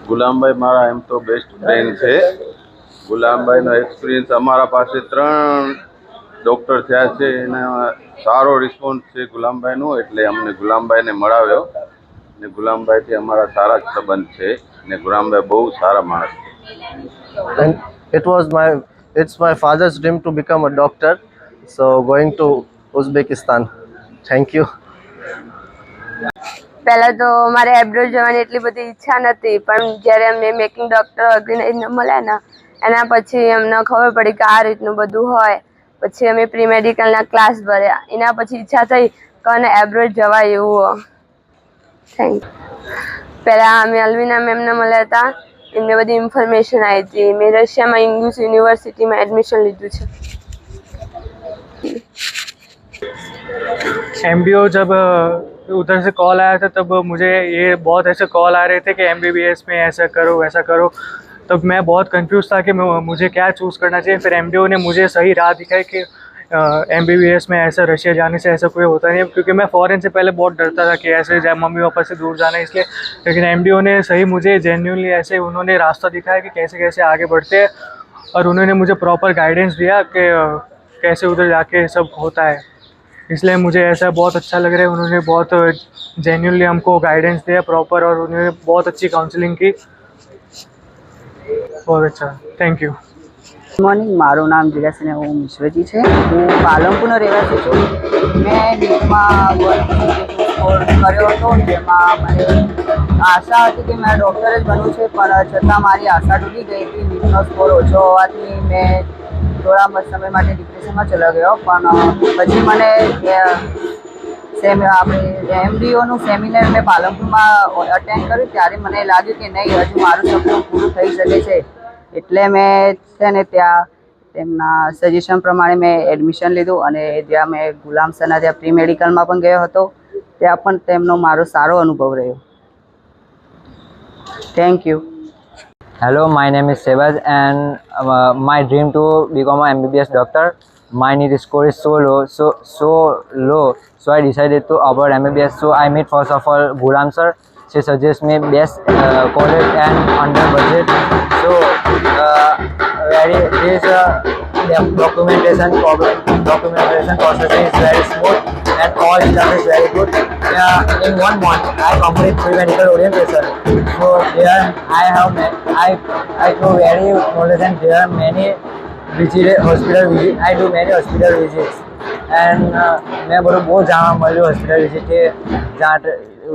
ગુલામભાઈ મારા એમ તો best friend છે. ગુલામભાઈનો એક્સપિરિયન્સ અમારા પાસે 3 ડૉક્ટર થયા છે, એના સારો રિસ્પોન્સ છે ગુલામભાઈનો, એટલે અમને ગુલામભાઈને મળાવ્યો ને ગુલામભાઈથી અમારા સારા જ સંબંધ છે ને ગુલામભાઈ બહુ સારા માણસ છે. And it's my father's dream to become a doctor, so going to Uzbekistan. Thank you. પહેલાં તો મારે એબ્રોડ જવાની એટલી બધી ઈચ્છા નથી, પણ જ્યારે અમને મેકિંગ ડૉક્ટર ઓર્ગેનાઇઝને મળ્યા ને એના પછી અમને ખબર પડી કે આ રીતનું બધું હોય. પછી અમે પ્રી મેડિકલના ક્લાસ ભર્યા, એના પછી ઈચ્છા થઈ કે મને એબ્રોડ જવાય એવું હોય. Thank you. પહેલાં અમે અલ્વિના મેમને મળ્યા હતા, એમને બધી ઇન્ફોર્મેશન આવી હતી. મેં રશિયામાં ઇંગ્લિશ યુનિવર્સિટીમાં એડમિશન લીધું છે. MBO जब उधर से कॉल आया था तब मुझे ये बहुत ऐसे कॉल आ रहे थे कि MBBS में ऐसा करो वैसा करो, तब मैं बहुत कंफ्यूज था कि मुझे क्या चूज़ करना चाहिए. फिर MBO ने मुझे सही राह दिखाई कि MBBS में ऐसा रशिया जाने से ऐसा कोई होता नहीं है, क्योंकि मैं फ़ॉरेन से पहले बहुत डरता था कि ऐसे मम्मी पापा से दूर जाना है इसलिए. लेकिन MBO ने सही मुझे जेन्युइनली ऐसे उन्होंने रास्ता दिखाया कि कैसे कैसे आगे बढ़ते हैं, और उन्होंने मुझे प्रॉपर गाइडेंस दिया कि कैसे उधर जाके सब होता है. इसलिए मुझे ऐसा बहुत अच्छा लग रहा है. उन्होंने बहुत जेन्युइनली हमको गाइडेंस दिया प्रॉपर, और उन्होंने बहुत अच्छी काउंसलिंग की. बहुत अच्छा, थैंक यू. ગુડ મોર્નિંગ, મારું નામ જીલાસને હું મિશ્રજી છે. હું પાલનપુરનો રહેવાસી છું. મેં નીટમાં સ્કોર કર્યો હતો, જેમાં મને આશા હતી કે મારે ડૉક્ટર જ બનવું છે, પણ છતાં મારી આશા તૂટી ગઈ હતી. નીટનો સ્કોર ઓછો હોવાથી મેં થોડા સમય માટે ડિપ્રેશનમાં ચલો ગયો. પણ પછી મને આપણે MDOનું સેમિનાર મેં પાલનપુરમાં અટેન્ડ કર્યું, ત્યારે મને લાગ્યું કે નહીં, હજુ મારું સપનું પૂરું થઈ શકે છે. એટલે મેં છે ને ત્યાં તેમના સજેશન પ્રમાણે મેં એડમિશન લીધું, અને જ્યાં મેં ગુલામ સરના ત્યાં પ્રી મેડિકલમાં પણ ગયો હતો, ત્યાં પણ તેમનો મારો સારો અનુભવ રહ્યો. Thank you. Hello, my name is Sebas, and my dream to become an MBBS doctor. My NEET score is so low, so I decided to avoid MBBS. So I meet first of all Gulam sir. She suggests me best college and under budget. So this documentation process is very smooth, and all stuff is very good. In 1 month I complete pre-medical orientation. So there I do very knowledge, and there are many hospital visits. I do many hospital visits, and મેં બધું બહુ જાણવા મળ્યું hospital વિઝિટથી.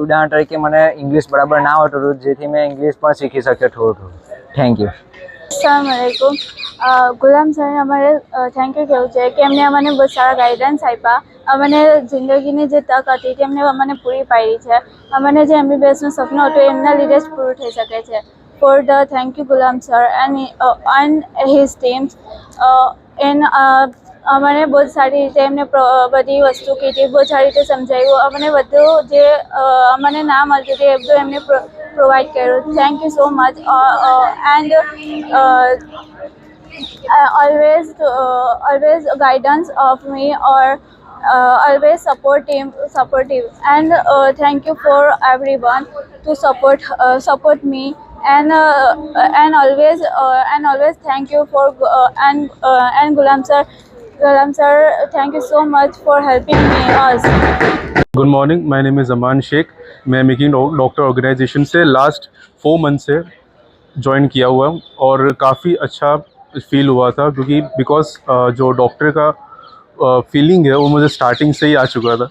ઉદાહરણ તરીકે મને English બરાબર ના આવતું હતું, જેથી મેં ઇંગ્લિશ પણ શીખી શક્યો થોડું થોડું. Thank you. અસલામુઅલૈકુમ. ગુલામ સરને અમારે થેન્ક યુ કહેવું છે કે એમને અમને બહુ સારા ગાઈડન્સ આપ્યા. અમને જિંદગીની જે તક હતી તેમને અમને પૂરી પાડી છે. અમને જે MBBSનું સપનું હતું એમના લીધે જ પૂરું થઈ શકે છે. For the thank you Gulam sir and his teams. અમને બહુ સારી રીતે એમને બધી વસ્તુ કીધી, બહુ સારી રીતે સમજાવ્યું. અમને બધું જે અમને ના મળતું તે બધું એમને પ્રોવાઈડ કર્યું. Thank you so much. And always guidance of me, or always supportive, and thank you for everyone to support me, and always thank you for and Gulam sir, thank you so much for helping us. Good morning, my name is Aman Shaikh. मैं making doctor organisation से last 4 month से join किया हुआ हूँ, और काफ़ी अच्छा feel हुआ था, क्योंकि बिकॉज जो डॉक्टर का फीलिंग है वो मुझे स्टार्टिंग से ही आ चुका था.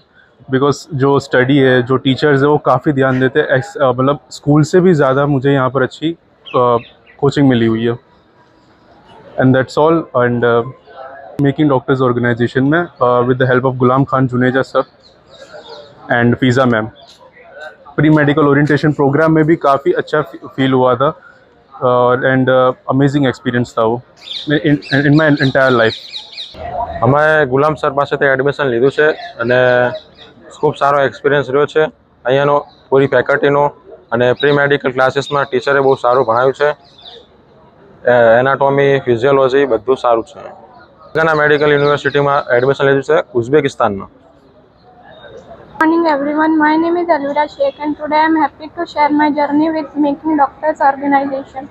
बिकॉज जो स्टडी है, जो टीचर्स है, वो काफ़ी ध्यान देते हैं. मतलब स्कूल से भी ज़्यादा मुझे यहाँ पर अच्छी कोचिंग मिली हुई है. And that's all. And making doctors organisation में with the help of Ghulam Khan Juneja sir and Fiza ma'am, pre medical orientation programme में भी काफ़ी अच्छा फील हुआ था, एंड अमेजिंग एक्सपीरियंस था वो इन माय एंटायर लाइफ. અમે ગુલામ સર પાસેથી એડમિશન લીધું છે, અને ખૂબ સારો એક્સપિરિયન્સ રહ્યો છે અહીંયાનો, પૂરી ફેકલ્ટીનો. અને પ્રી મેડિકલ ક્લાસીસમાં ટીચરે બહુ સારું ભણાવ્યું છે. એનાટોમી, ફિઝિયોલોજી બધું સારું છે. મેડિકલ યુનિવર્સિટીમાં એડમિશન લીધું છે ઉઝબેકિસ્તાનમાં. Morning everyone, my name is Alvira Sheikh and today I am happy to share my journey with Making Doctors organization.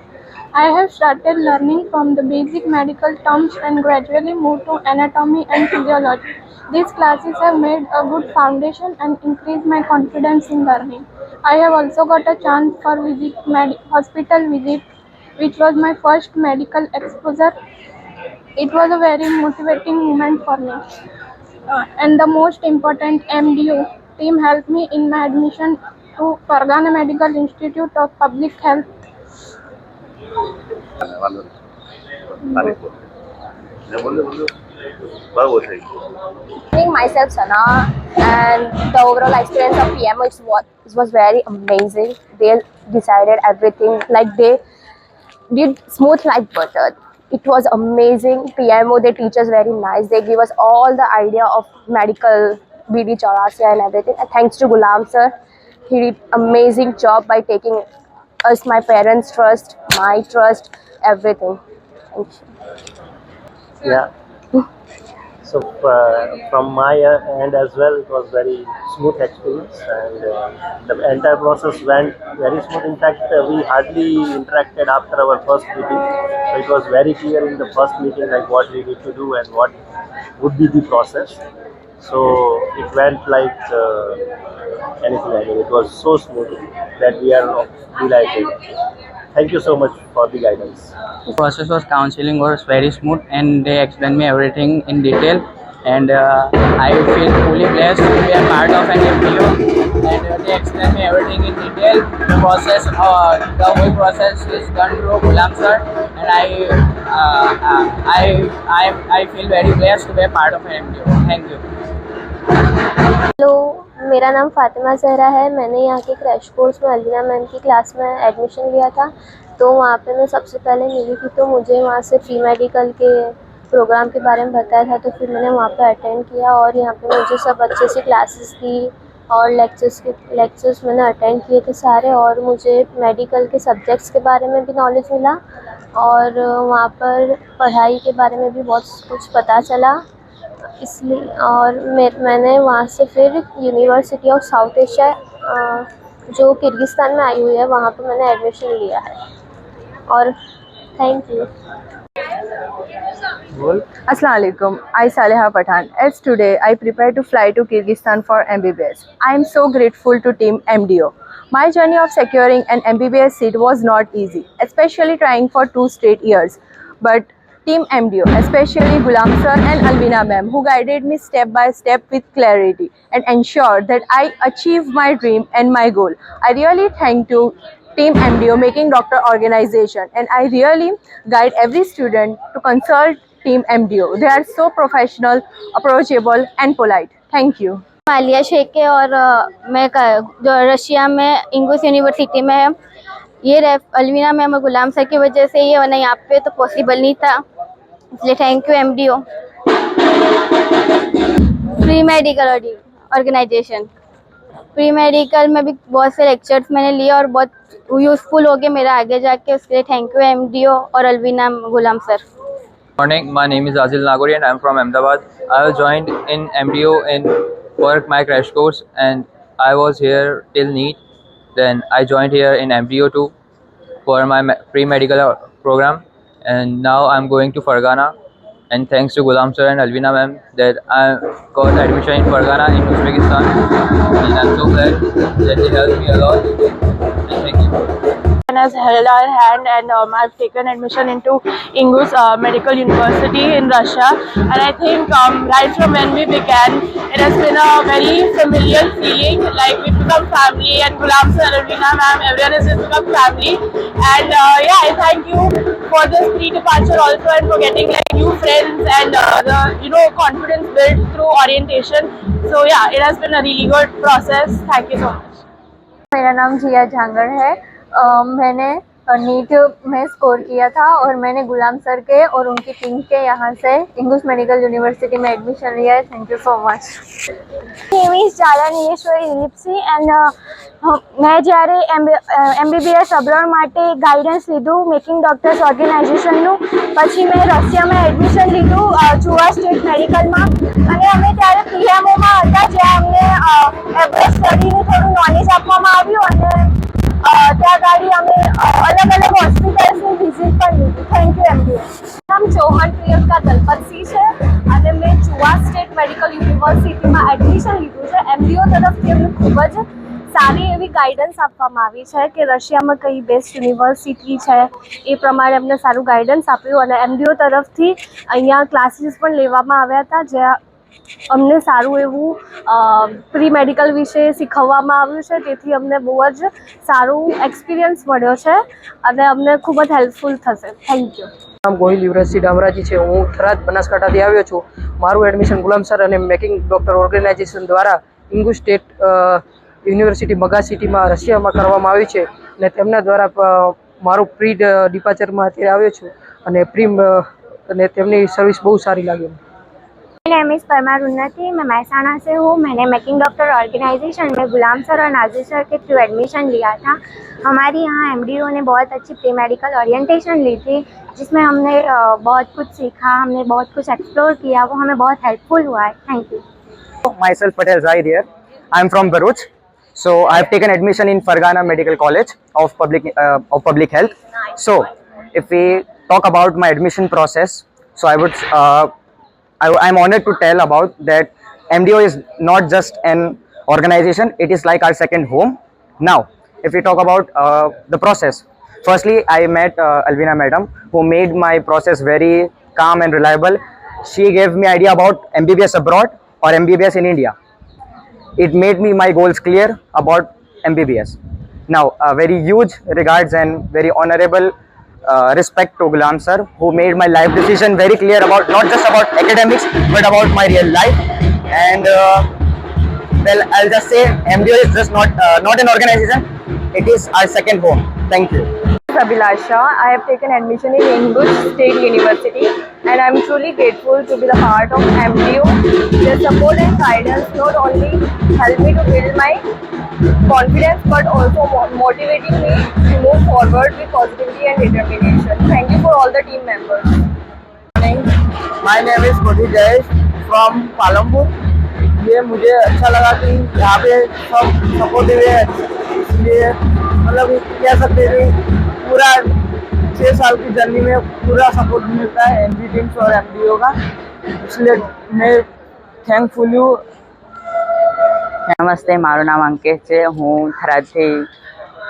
I have started learning from the basic medical terms and gradually moved to anatomy and physiology. These classes have made a good foundation and increased my confidence in learning. I have also got a chance for hospital visit, which was my first medical exposure. It was a very motivating moment for me. And the most important, MDU team helped me in my admission to Fargana Medical Institute of Public Health. Myself Sana, and the overall experience of PMO was very amazing. They decided everything, like they did smooth like butter. It was amazing. PMO, they teach us very nice. They give us all the idea of medical BD Chaurasia and everything. And thanks to Gulam sir, he did amazing job by taking us, my parents' trust, my trust, everything. Thank you. Yeah. So from my end as well, it was very smooth experience, and the entire process went very smooth. In fact, we hardly interacted after our first meeting, so it was very clear in the first meeting like what we need to do and what would be the process. So it went like anything. I mean, it was so smooth that we are delighted. Thank you so much for the guidance. The process was counseling was very smooth and they explained me everything in detail, and I feel fully blessed to be a part of an MPO, and they explained me everything in detail. The process, the whole process is done through Gulam sir, and I feel very blessed to be a part of an MPO. Thank you. Hello, मेरा नाम फातिमा जहरा है। मैंने यहाँ के crash course में Alina ma'am की class में admission लिया था। तो वहाँ पे मैं सबसे पहले मिली थी, तो मुझे वहाँ से प्री मेडिकल के प्रोग्राम के बारे में बताया था। तो फिर मैंने वहाँ पे अटेंड किया और यहाँ पे मुझे सब अच्छे से क्लासेस दी और लेक्चर्स मैंने अटेंड किए थे सारे, और मुझे मेडिकल के सब्जेक्ट्स के बारे में भी नॉलेज मिला और वहाँ पर पढ़ाई के बारे में भी बहुत कुछ पता चला। इसलिए और मैंने वहाँ से फिर यूनिवर्सिटी ऑफ साउथ एशिया जो किर्गिस्तान में आई हुई है, वहाँ पर मैंने एडमिशन लिया है। और thank you. Assalamu alaikum. I Saleha Pathan. As today I prepare to fly to Kyrgyzstan for MBBS. I am so grateful to Team MDO. My journey of securing an MBBS seat was not easy, especially trying for 2 straight years. But Team MDO, especially Gulam sir and Alvina ma'am, who guided me step by step with clarity and ensured that I achieved my dream and my goal. I really thank to Team MDO Making Doctor organization, and I really guide every student to consult Team MDO. They are so professional, approachable and polite. Thank you. Alia Shaikh है और मैं जो Russia में इंगुस university में है। ये Alvina ma'am और गुलाम sir की वजह से ये वरना यहाँ पे तो पॉसिबल नहीं था, इसलिए thank you MDO। Pre medical organisation, pre medical में भी बहुत से लेक्चर्स मैंने लिए और बहुत यूज़फुल हो गए मेरा आगे जाके, उसके लिए थैंक यू MDO और अलवीना गुलाम sir. Morning, my name is Azil Nagori and I am from Ahmedabad. I was joined in MDO for my crash course, and I was here till NEET. Then I joined here in MDO too for my pre-medical program, and now I'm going to Fargana. And thanks to Gulam sir and Alvina ma'am that I got admission in Fargana in Uzbekistan, and I'm so glad that they helped me a lot. And thank you. Has held our hand, and I've taken admission into Ingus Medical University in Russia, and I think right from when we began it has been a very familiar feeling, like we've become family, and Gulam sir, Alvina ma'am, everyone has just become family. And yeah, I thank you for this pre-departure also, and for getting like new friends and the confidence built through orientation. So yeah, it has been a really good process. Thank you so much. मेरा नाम जिया झांगड़ है। मैंने NEET में score किया था और मैंने गुलाम sir के और उनकी टीम के यहाँ से इंगूस मेडिकल यूनिवर्सिटी में एडमिशन लिया है. Thank you so much. Name is Zala Nileshwari Dilipsinh and મેં જ્યારે MBBS અબ્રોડ માટે ગાઈડન્સ લીધું મેકિંગ ડોક્ટર્સ ઓર્ગેનાઇઝેશનનું, પછી મેં રશિયામાં એડમિશન લીધું ચુવા સ્ટેટ મેડિકલમાં, અને અમે ત્યારે PMOમાં હતા જ્યાં અમને એવરેજ સ્ટડીનું થોડું નોલેજ આપવામાં આવ્યું, અને ત્યાં ગાડી અમે અલગ અલગ હોસ્પિટલ્સની વિઝિટ પણ લીધી. Thank you MBO. નામ ચૌહાણ પ્રિયંકા દલપતસિંહ છે અને મેં ચુવા સ્ટેટ મેડિકલ યુનિવર્સિટીમાં એડમિશન લીધું છે. MBO તરફથી અમને ખૂબ જ સારી એવી ગાઈડન્સ આપવામાં આવી છે કે રશિયામાં કઈ બેસ્ટ યુનિવર્સિટી છે, એ પ્રમાણે અમને સારું ગાઈડન્સ આપ્યું, અને MBO તરફથી અહીંયા ક્લાસીસ પણ લેવામાં આવ્યા હતા જ્યાં અમને સારું એવું પ્રી મેડિકલ વિશે શીખવવામાં આવ્યું છે. તેથી અમને બહુ જ સારું એક્સપિરિયન્સ મળ્યો છે અને અમને ખૂબ જ હેલ્પફુલ થશે. Thank you. નામ ગોહિલ યુવરાજસિંહ ડામરાજી છે. હું થરાદ બનાસકાંઠાથી આવ્યો છું. મારું એડમિશન ગુલામ સર અને મેકિંગ ડોક્ટર ઓર્ગેનાઇઝેશન દ્વારા ઇંગુસ સ્ટેટ યુનિવર્સિટી મગા સિટીમાં રશિયામાં કરવામાં આવ્યું છે, અને તેમના દ્વારા મારું પ્રી ડિપાર્ચરમાં અત્યારે આવ્યો છું, અને તેમની સર્વિસ બહુ સારી લાગી. मेरा नेम इज़ परमार उन्नति. मैं महसाना से हूँ. मैंने मेकिंग डॉक्टर ऑर्गेनाइजेशन में गुलाम सर और नाजिर सर के थ्रू एडमिशन लिया था. हमारी यहाँ MDO ने बहुत अच्छी प्री मेडिकल ओरिएंटेशन ली थी जिसमें हमने बहुत कुछ सीखा, हमने बहुत कुछ एक्सप्लोर किया, वो हमें बहुत हेल्पफुल हुआ है. Thank you. Myself Patel Zahid here. I am from Bharuch. So I have taken admission in Fargana Medical College of Public Health. So if we talk about my admission process, so I am honored to tell about that MDO is not just an organization, it is like our second home. Now, if we talk about the process, firstly I met Alvina madam, who made my process very calm and reliable. She gave me idea about MBBS abroad or MBBS in India. It made me my goals clear about MBBS. Now, very huge regards and very honorable respect to Gulam sir, who made my life decision very clear about not just about academics but about my real life. And well, I'll just say MDO is just not an organization, it is our second home. Thank you. Abhilasha. I have taken admission in English State University and I am truly grateful to be the part of MDO. Their support and guidance not only helped me to build my confidence but also motivating me to move forward with positivity and determination. Thank you for all the team members. My name is Kodhi Jayesh from Palanpur. ये मुझे अच्छा लगा कि यहाँ पे सब supportive है, इसलिए मतलब कह सकते हैं पूरा 6 साल की जर्नी में पूरा सपोर्ट मिलता है MG टीम्स और MDO का, इसलिए मैं थैंकफुल हूँ. નમસ્તે, મારું નામ અંકિત છે. હું થરાદથી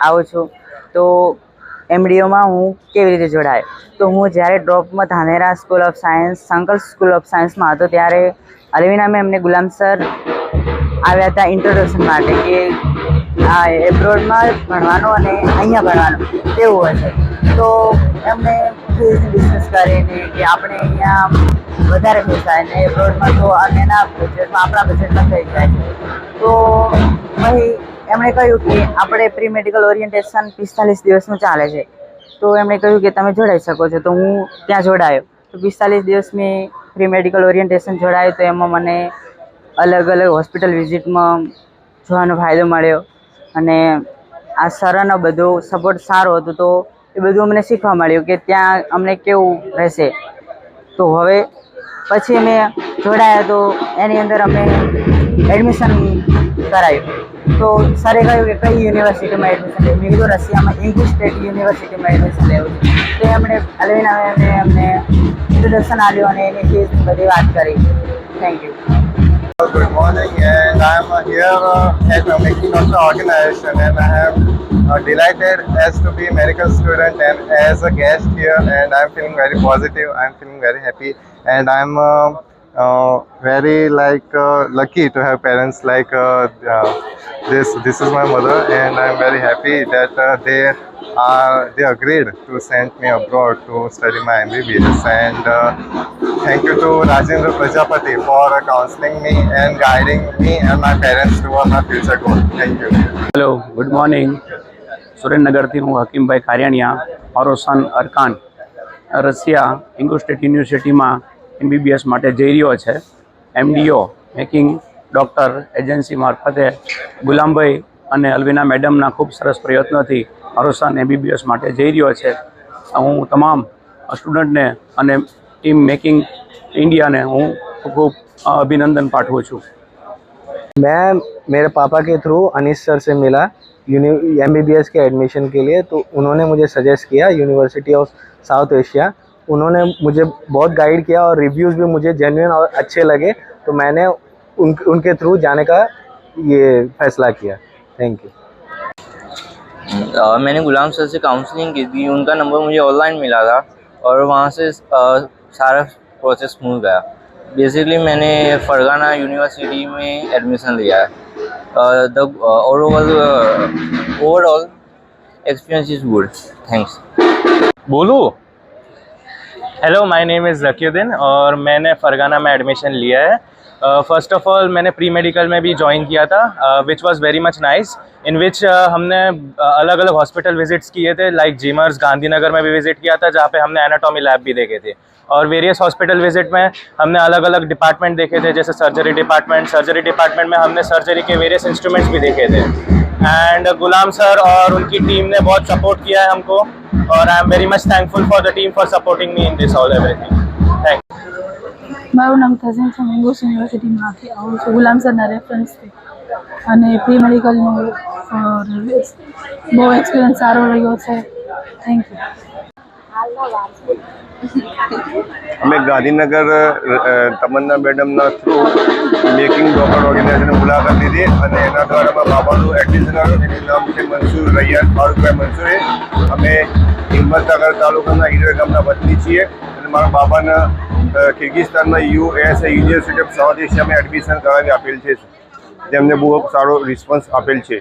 આવું છું. તો MDOમાં હું કેવી રીતે જોડાયો? તો હું જ્યારે ડ્રોપમાં ધાનેરા સ્કૂલ ઓફ સાયન્સ, સંકલ્પ સ્કૂલ ઓફ સાયન્સમાં હતો ત્યારે અલવિના મેં અમને ગુલામ સર આવ્યા હતા ઇન્ટ્રોડક્શન માટે કે આ એબ્રોડમાં ભણવાનું અને અહીંયા ભણવાનું કેવું હશે. તો એમને ડિસ્કસ કરીને કે આપણે અહીંયા વધારે પૈસા અને એબ્રોડમાં તો એના બજેટમાં આપણા બજેટમાં થઈ જાય છે. તો પછી એમણે કહ્યું કે આપણે પ્રી મેડિકલ ઓરિએન્ટેશન 45 દિવસનું ચાલે છે. તો એમણે કહ્યું કે તમે જોડાઈ શકો છો. તો હું ત્યાં જોડાયો. તો 45 દિવસ મેં પ્રી મેડિકલ ઓરિએન્ટેશન જોડાયું. તો એમાં મને અલગ અલગ હોસ્પિટલ વિઝિટમાં જોવાનો ફાયદો મળ્યો, અને આ સરનો બધો સપોર્ટ સારો હતો. તો એ બધું અમને શીખવા મળ્યું કે ત્યાં અમને કેવું રહેશે. તો હવે પછી અમે જોડાયા તો એની અંદર અમે એડમિશન કરાયું. તો સરે કહ્યું કે કઈ યુનિવર્સિટીમાં એડમિશન લેવું? મેં કીધું રશિયામાં ઇંગ્લિશ સ્ટેટ યુનિવર્સિટીમાં એડમિશન લેવું છે. તો એમણે અલવિના અમને ઇન્ટ્રોડક્શન આપ્યું અને એની ફીસની બધી વાત કરી. Thank you. Good morning, and I am here at the Making Doctor Organization, and I am delighted as to be a medical student and as a guest here, and I am feeling very positive. I am feeling very happy, and I am very lucky to have parents like this. This is my mother, and I am very happy that they agreed to send me abroad to study my MBBS. And thank you to Rajendra Prajapati for counseling me and guiding me and my parents towards my future goal. Thank you. Hello, good morning. સુરેન્દ્રનગરથી હું હકીમભાઈ કારિયાણીયા. મારો સન અરકાન Russia ઇંગુ state યુનિવર્સિટીમાં MBBS માટે જઈ રહ્યો છે. MDO making doctor agency મારફતે ગુલામભાઈ અને અલ્વિના મેડમના ખૂબ સરસ પ્રયત્નોથી મારો સન MBBS માટે જઈ રહ્યો છે. હું તમામ સ્ટુડન્ટને અને ટીમ મેકિંગ इंडिया ने हूँ खूब अभिनंदन पाठवूँ छूँ. मैं मेरे पापा के थ्रू अनीस सर से मिला MBBS के एडमिशन के लिए, तो उन्होंने मुझे सजेस्ट किया यूनिवर्सिटी ऑफ साउथ एशिया. उन्होंने मुझे बहुत गाइड किया और रिव्यूज़ भी मुझे जेन्युइन और अच्छे लगे, तो मैंने उनके थ्रू जाने का ये फैसला किया. Thank you. मैंने गुलाम सर से काउंसलिंग की थी, उनका नंबर मुझे ऑनलाइन मिला था और वहाँ से सारा प्रोसेस स्मूथ गया. बेसिकली मैंने फरगाना यूनिवर्सिटी में एडमिशन लिया है. The overall experience is good. Thanks. बोलूँ? Hello, my name is Zakiuddin और मैंने फरगाना में एडमिशन लिया है. फर्स्ट ऑफ ऑल मैंने प्री मेडिकल में भी ज्वाइन किया था, which was very much nice, in which हमने अलग अलग हॉस्पिटल विजिट्स किए थे, लाइक जीमर्स गांधीनगर में भी विजिट किया था जहाँ पे हमने एनाटॉमी लैब भी देखे थे. और वेरियस हॉस्पिटल विजिट में हमने अलग अलग डिपार्टमेंट देखे थे, जैसे सर्जरी डिपार्टमेंट में हमने सर्जरी के वेरियस इंस्ट्रूमेंट्स भी देखे थे. एंड गुलाम सर और उनकी टीम ने बहुत सपोर्ट किया है हमको और I am very much thankful for the team for supporting me in this all everything. Thank you. મારું નામ તઝીમ છે. હું ઇંગુસ યુનિવર્સિટીમાંથી આવું છું. ગુલામ સરના રેફરન્સથી અને પ્રી મેડિકલનો બહુ એક્સપિરિયન્સ સારો રહ્યો છે. Thank you. અમે ગાંધીનગર તમન્ના મેડમના થ્રુ મેકિંગ ડૉક્ટર ઓર્ગેનાઇઝેશનની મુલાકાત લીધી અને એના દ્વારા મારા બાબાનું એડમિશન આવ્યું. એનું નામ છે મંસૂર રૈયાન ફારૂકભાઈ મંસૂરી. અમે હિંમતનગર તાલુકાના ઈડર ગામના વતની છીએ અને મારા બાબાના કિર્ગિસ્તાનમાં USA યુનિવર્સિટી ઓફ સાઉથ એશિયામાં એડમિશન કરાવી આપેલ છે, જેમને બહુ સારો રિસ્પોન્સ આપેલ છે.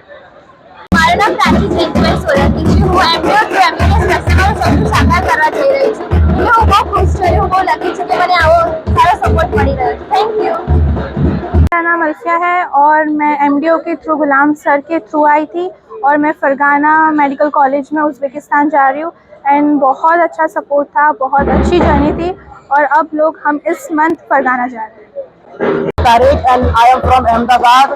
મારું નામ પ્રાચી જયંતિભાઈ સોલંકી છે. હું MBA ફેસ્ટિવલ સૌથી સાકાર કરવા જઈ રહી છું. એટલે હું બહુ ખુશ છું. હું બહુ લકી છું કે મને આવો સારો સપોર્ટ મળી રહ્યો છે. Thank you. मेरा नाम अल्फिया है और मैं MDO के थ्रू गुलाम सर के थ्रू आई थी और मैं फरगाना मेडिकल कॉलेज में उज़्बेकिस्तान जा रही हूँ. एंड बहुत अच्छा सपोर्ट था, बहुत अच्छी जर्नी थी और अब लोग हम इस मंथ फरगाना जा रहे हैं. Tariq and I am from Ahmedabad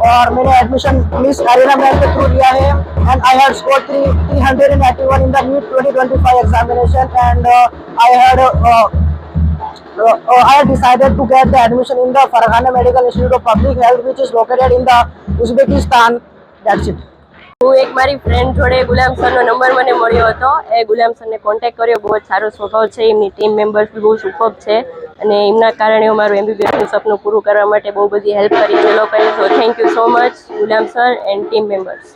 और मैंने एडमिशन मिस अरीना मैम के थ्रू लिया है and I had score 381 in the NEET 2025 examination and I had decided to get the admission in the Farghana Medical Institute of Public Health, which is located in the Uzbekistan. That's it. હું એક મારી friend જોડે ગુલામ સરનો number મને મળ્યો હતો. એ ગુલામ સરને contact કર્યો. બહુ જ સારો સ્વભાવ છે, એમની ટીમ મેમ્બર્સ બી બહુ સુપર્બ છે અને એમના કારણે હું મારું MBBSનું સપનું પૂરું કરવા માટે બહુ બધી હેલ્પ કરી છે લોકોએ. So thank you so much Ghulam sir and team members.